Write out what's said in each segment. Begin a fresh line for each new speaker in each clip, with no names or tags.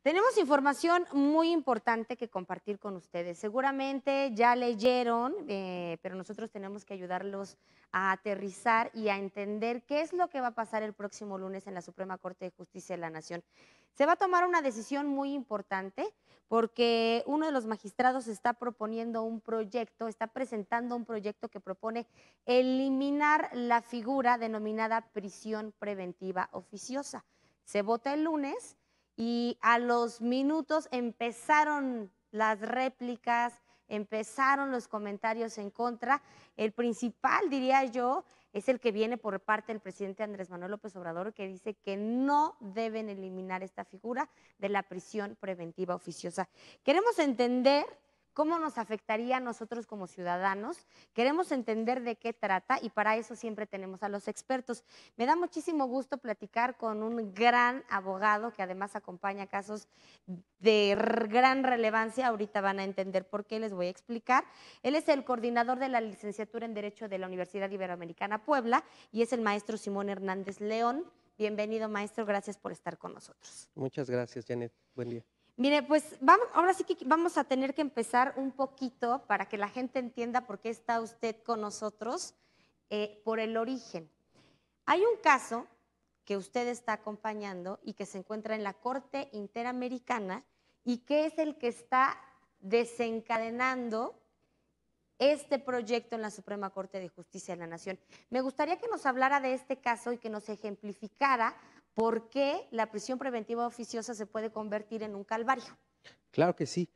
Tenemos información muy importante que compartir con ustedes. Seguramente ya leyeron, pero nosotros tenemos que ayudarlos a aterrizar y a entender qué es lo que va a pasar el próximo lunes en la Suprema Corte de Justicia de la Nación. Se va a tomar una decisión muy importante porque uno de los magistrados está proponiendo un proyecto, está presentando un proyecto que propone eliminar la figura denominada prisión preventiva oficiosa. Se vota el lunes. Y a los minutos empezaron las réplicas, empezaron los comentarios en contra. El principal, diría yo, es el que viene por parte del presidente Andrés Manuel López Obrador, que dice que no deben eliminar esta figura de la prisión preventiva oficiosa. Queremos entender cómo nos afectaría a nosotros como ciudadanos, queremos entender de qué trata y para eso siempre tenemos a los expertos. Me da muchísimo gusto platicar con un gran abogado que además acompaña casos de gran relevancia. Ahorita van a entender por qué, les voy a explicar. Él es el coordinador de la licenciatura en Derecho de la Universidad Iberoamericana Puebla y es el maestro Simón Hernández León. Bienvenido, maestro, gracias por estar con nosotros.
Muchas gracias, Janet. Buen día.
Mire, pues vamos, ahora sí que vamos a tener que empezar un poquito para que la gente entienda por qué está usted con nosotros, por el origen. Hay un caso que usted está acompañando y que se encuentra en la Corte Interamericana y que es el que está desencadenando este proyecto en la Suprema Corte de Justicia de la Nación. Me gustaría que nos hablara de este caso y que nos ejemplificara por qué la prisión preventiva oficiosa se puede convertir en un calvario.
Claro que sí.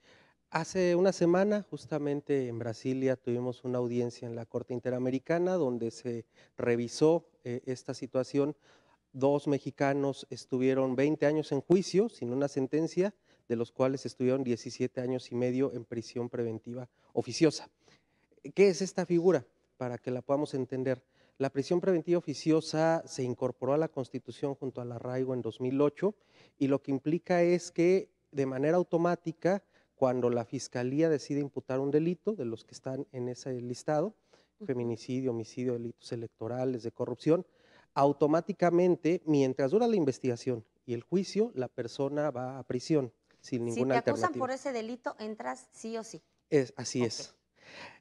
Hace una semana, justamente en Brasilia, tuvimos una audiencia en la Corte Interamericana donde se revisó esta situación. Dos mexicanos estuvieron 20 años en juicio sin una sentencia, de los cuales estuvieron 17 años y medio en prisión preventiva oficiosa. ¿Qué es esta figura? Para que la podamos entender. La prisión preventiva oficiosa se incorporó a la Constitución junto al arraigo en 2008 y lo que implica es que de manera automática, cuando la Fiscalía decide imputar un delito de los que están en ese listado, feminicidio, homicidio, delitos electorales, de corrupción, automáticamente, mientras dura la investigación y el juicio, la persona va a prisión sin
Si
ninguna
te acusan por
alternativa.
ese delito, entras sí o sí.
Así
Ok.
es.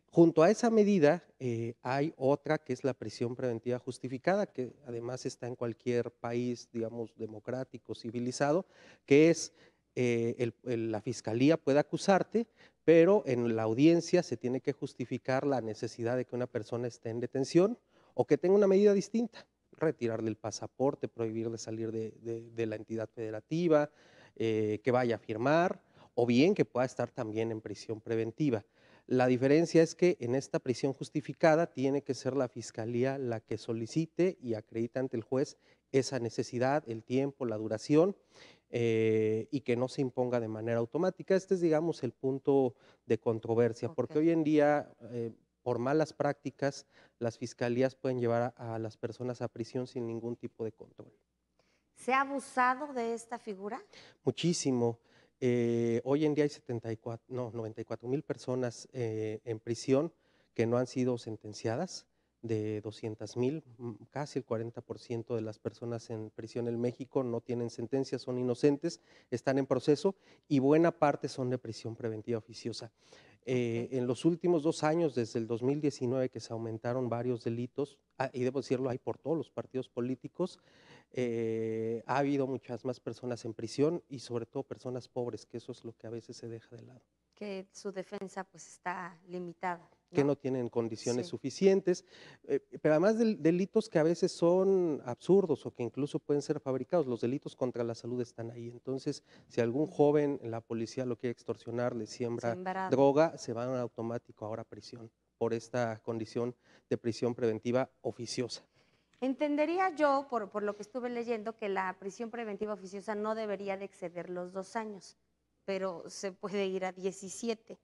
Junto a esa medida, hay otra que es la prisión preventiva justificada, que además está en cualquier país, digamos, democrático, civilizado, que es la fiscalía puede acusarte, pero en la audiencia se tiene que justificar la necesidad de que una persona esté en detención o que tenga una medida distinta, retirarle el pasaporte, prohibirle salir de la entidad federativa, que vaya a firmar, o bien que pueda estar también en prisión preventiva. La diferencia es que en esta prisión justificada tiene que ser la fiscalía la que solicite y acredite ante el juez esa necesidad, el tiempo, la duración, y que no se imponga de manera automática. Este es, digamos, el punto de controversia, porque
Ok.
hoy en día, por malas prácticas, las fiscalías pueden llevar a las personas a prisión sin ningún tipo de control.
¿Se ha abusado de esta figura?
Muchísimo. Hoy en día hay 94,000 personas en prisión que no han sido sentenciadas, de 200,000, casi el 40% de las personas en prisión en México no tienen sentencia, son inocentes, están en proceso y buena parte son de prisión preventiva oficiosa.
Ok.
En los últimos 2 años, desde el 2019, que se aumentaron varios delitos, y debo decirlo, hay por todos los partidos políticos, ha habido muchas más personas en prisión y sobre todo personas pobres, que eso es lo que a veces se deja de lado,
Que su defensa pues está limitada,
que
¿no?
no tienen condiciones
Sí.
suficientes, pero además de delitos que a veces son absurdos o que incluso pueden ser fabricados, los delitos contra la salud están ahí. Entonces, si algún joven, la policía lo quiere extorsionar, le siembra
Sembrado.
droga, se van en automático ahora a prisión por esta condición de prisión preventiva oficiosa.
Entendería yo, por lo que estuve leyendo, que la prisión preventiva oficiosa no debería de exceder los 2 años, pero se puede ir a 17.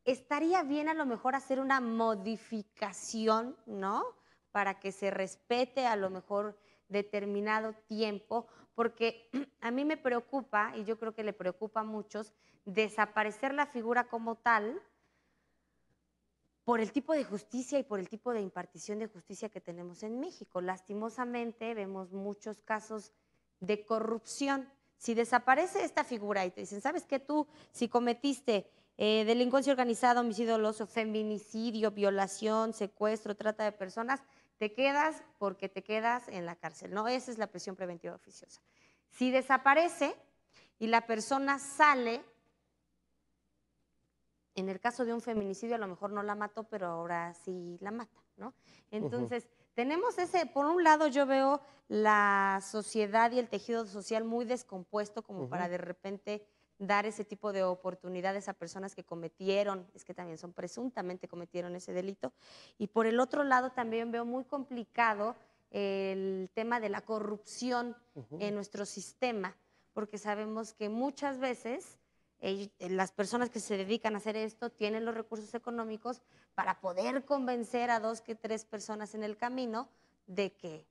Estaría bien a lo mejor hacer una modificación, ¿no? Para que se respete a lo mejor determinado tiempo, porque a mí me preocupa, y yo creo que le preocupa a muchos, desaparecer la figura como tal por el tipo de justicia y por el tipo de impartición de justicia que tenemos en México. Lastimosamente vemos muchos casos de corrupción. Si desaparece esta figura y te dicen, ¿sabes qué? Tú, si cometiste delincuencia organizada, homicidio doloso, feminicidio, violación, secuestro, trata de personas, te quedas porque te quedas en la cárcel, ¿no? Esa es la prisión preventiva oficiosa. Si desaparece y la persona sale, en el caso de un feminicidio a lo mejor no la mató, pero ahora sí la mata, ¿no?
Ujú,
Entonces, tenemos ese, por un lado yo veo la sociedad y el tejido social muy descompuesto como para
ujú.
de repente dar ese tipo de oportunidades a personas que cometieron, es que también son presuntamente cometieron ese delito. Y por el otro lado también veo muy complicado el tema de la corrupción en
Ujú.
nuestro sistema, porque sabemos que muchas veces las personas que se dedican a hacer esto tienen los recursos económicos para poder convencer a 2 que 3 personas en el camino de que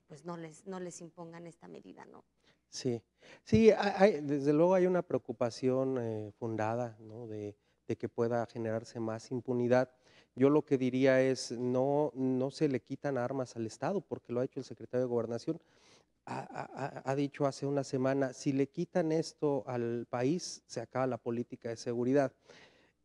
pues no les impongan esta medida, ¿no?
Sí, sí, desde luego hay una preocupación fundada, ¿no? De que pueda generarse más impunidad. Yo lo que diría es, no se le quitan armas al Estado, porque lo ha hecho el secretario de Gobernación. Ha dicho hace una semana, si le quitan esto al país, se acaba la política de seguridad.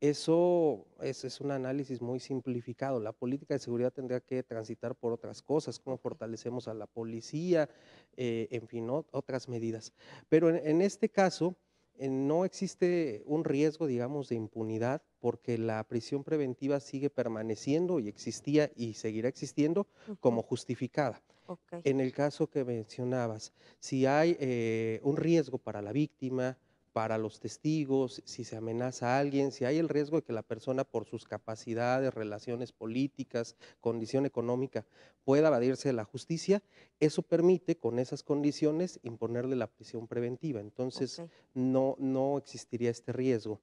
Eso es un análisis muy simplificado. La política de seguridad tendría que transitar por otras cosas, cómo
Ok,
fortalecemos a la policía, en fin, otras medidas. Pero en este caso, no existe un riesgo, digamos, de impunidad, porque la prisión preventiva sigue permaneciendo y existía y seguirá existiendo
ujú,
como justificada.
ok,
En el caso que mencionabas, si hay un riesgo para la víctima, para los testigos, si se amenaza a alguien, si hay el riesgo de que la persona por sus capacidades, relaciones políticas, condición económica pueda evadirse de la justicia, eso permite con esas condiciones imponerle la prisión preventiva. Entonces,
ok,
no existiría este riesgo.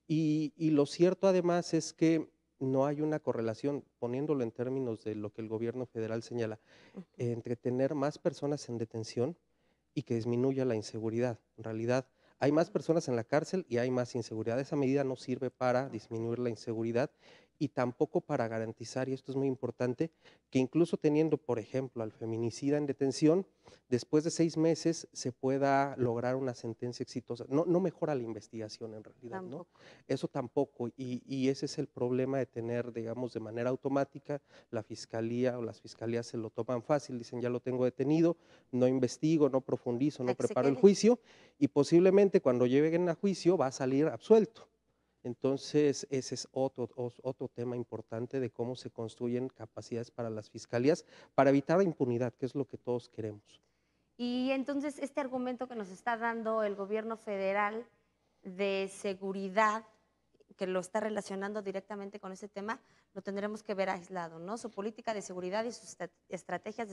Y lo cierto además es que no hay una correlación, poniéndolo en términos de lo que el gobierno federal señala,
ujú,
entre tener más personas en detención y que disminuya la inseguridad. En realidad, hay más personas en la cárcel y hay más inseguridad. Esa medida no sirve para
ok,
disminuir la inseguridad y tampoco para garantizar, y esto es muy importante, que incluso teniendo, por ejemplo, al feminicida en detención, después de 6 meses se pueda lograr una sentencia exitosa. No mejora la investigación en realidad, ¿no?
tampoco.
Eso tampoco, y ese es el problema de tener, digamos, de manera automática, la fiscalía o las fiscalías se lo toman fácil, dicen ya lo tengo detenido, no investigo, no profundizo, no
Hay que se
preparo el
quede.
juicio y posiblemente cuando lleguen a juicio va a salir absuelto. Entonces, ese es otro tema importante de cómo se construyen capacidades para las fiscalías para evitar la impunidad, que es lo que todos queremos.
Y entonces este argumento que nos está dando el gobierno federal de seguridad, que lo está relacionando directamente con ese tema, lo tendremos que ver aislado, ¿no? Su política de seguridad y sus estrategias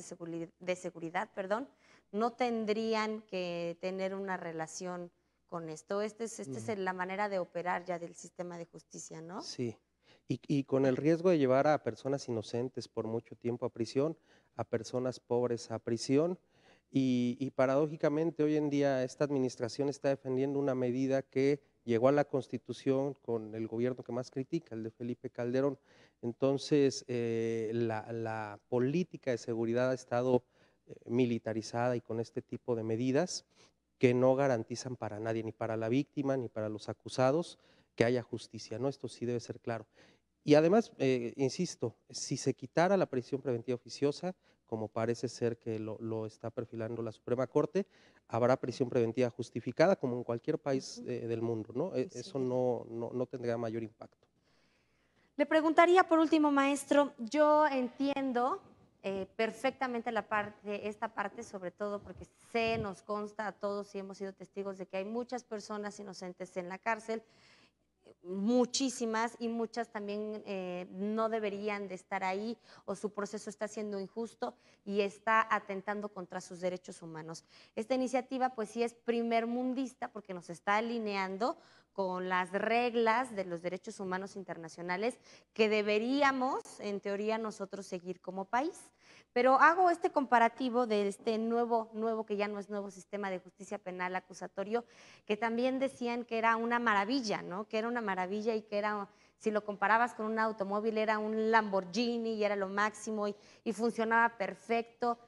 de seguridad, perdón, no tendrían que tener una relación con esto. Esta es
No.
la manera de operar ya del sistema de justicia, ¿no?
Sí, y con el riesgo de llevar a personas inocentes por mucho tiempo a prisión, a personas pobres a prisión, y paradójicamente hoy en día esta administración está defendiendo una medida que llegó a la Constitución con el gobierno que más critica, el de Felipe Calderón. Entonces, la política de seguridad ha estado militarizada y con este tipo de medidas que no garantizan para nadie, ni para la víctima, ni para los acusados, que haya justicia, ¿no? Esto sí debe ser claro. Y además, insisto, si se quitara la prisión preventiva oficiosa, como parece ser que lo está perfilando la Suprema Corte, habrá prisión preventiva justificada, como en cualquier país
Ujú,
del mundo, ¿no?
y
Eso
seguirá.
no tendría mayor impacto.
Le preguntaría por último, maestro, yo entiendo perfectamente esta parte, sobre todo porque sé, nos consta a todos y hemos sido testigos de que hay muchas personas inocentes en la cárcel, muchísimas y muchas también no deberían de estar ahí o su proceso está siendo injusto y está atentando contra sus derechos humanos. Esta iniciativa pues sí es primer mundista porque nos está alineando con las reglas de los derechos humanos internacionales que deberíamos en teoría nosotros seguir como país. Pero hago este comparativo de este nuevo que ya no es nuevo sistema de justicia penal acusatorio, que también decían que era una maravilla, ¿no? Que era una maravilla y que era, si lo comparabas con un automóvil, era un Lamborghini y era lo máximo y funcionaba perfecto.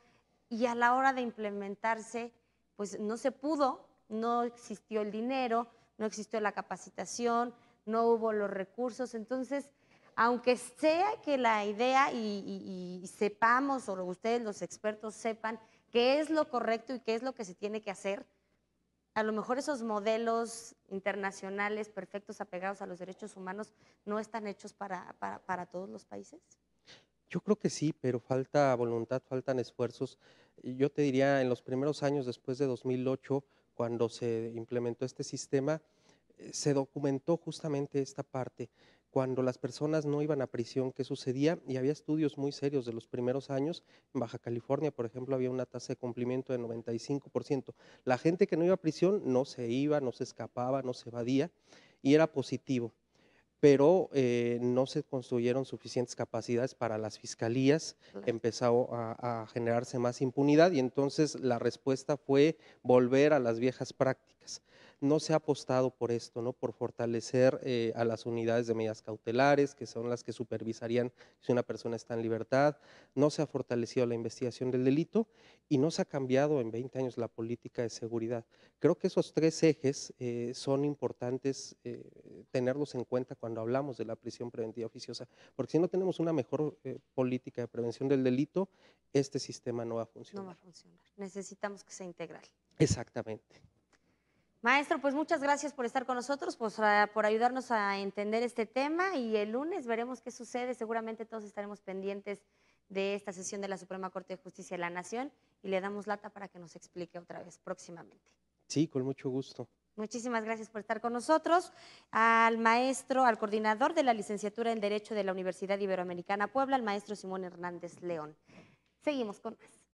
Y a la hora de implementarse, pues no se pudo, no existió el dinero, no existió la capacitación, no hubo los recursos. Entonces, aunque sea que la idea y sepamos, o ustedes los expertos sepan qué es lo correcto y qué es lo que se tiene que hacer, a lo mejor esos modelos internacionales perfectos apegados a los derechos humanos no están hechos para todos los países.
Yo creo que sí, pero falta voluntad, faltan esfuerzos. Y yo te diría, en los primeros años después de 2008, cuando se implementó este sistema, se documentó justamente esta parte. Cuando las personas no iban a prisión, ¿qué sucedía? Y había estudios muy serios de los primeros años. En Baja California, por ejemplo, había una tasa de cumplimiento de 95%. La gente que no iba a prisión no se iba, no se escapaba, no se evadía y era positivo, pero no se construyeron suficientes capacidades para las fiscalías,
Claro.
empezó a generarse más impunidad y entonces la respuesta fue volver a las viejas prácticas. No se ha apostado por esto, ¿no? Por fortalecer a las unidades de medidas cautelares, que son las que supervisarían si una persona está en libertad. No se ha fortalecido la investigación del delito y no se ha cambiado en 20 años la política de seguridad. Creo que esos tres ejes son importantes tenerlos en cuenta cuando hablamos de la prisión preventiva oficiosa, porque si no tenemos una mejor política de prevención del delito, este sistema no va a
No va a
funcionar.
funcionar. Necesitamos que sea integral.
Exactamente.
Maestro, pues muchas gracias por estar con nosotros, pues, por ayudarnos a entender este tema y el lunes veremos qué sucede. Seguramente todos estaremos pendientes de esta sesión de la Suprema Corte de Justicia de la Nación y le damos lata para que nos explique otra vez próximamente.
Sí, con mucho gusto.
Muchísimas gracias por estar con nosotros. Al maestro, al coordinador de la licenciatura en Derecho de la Universidad Iberoamericana Puebla, al maestro Simón Hernández León. Seguimos con más.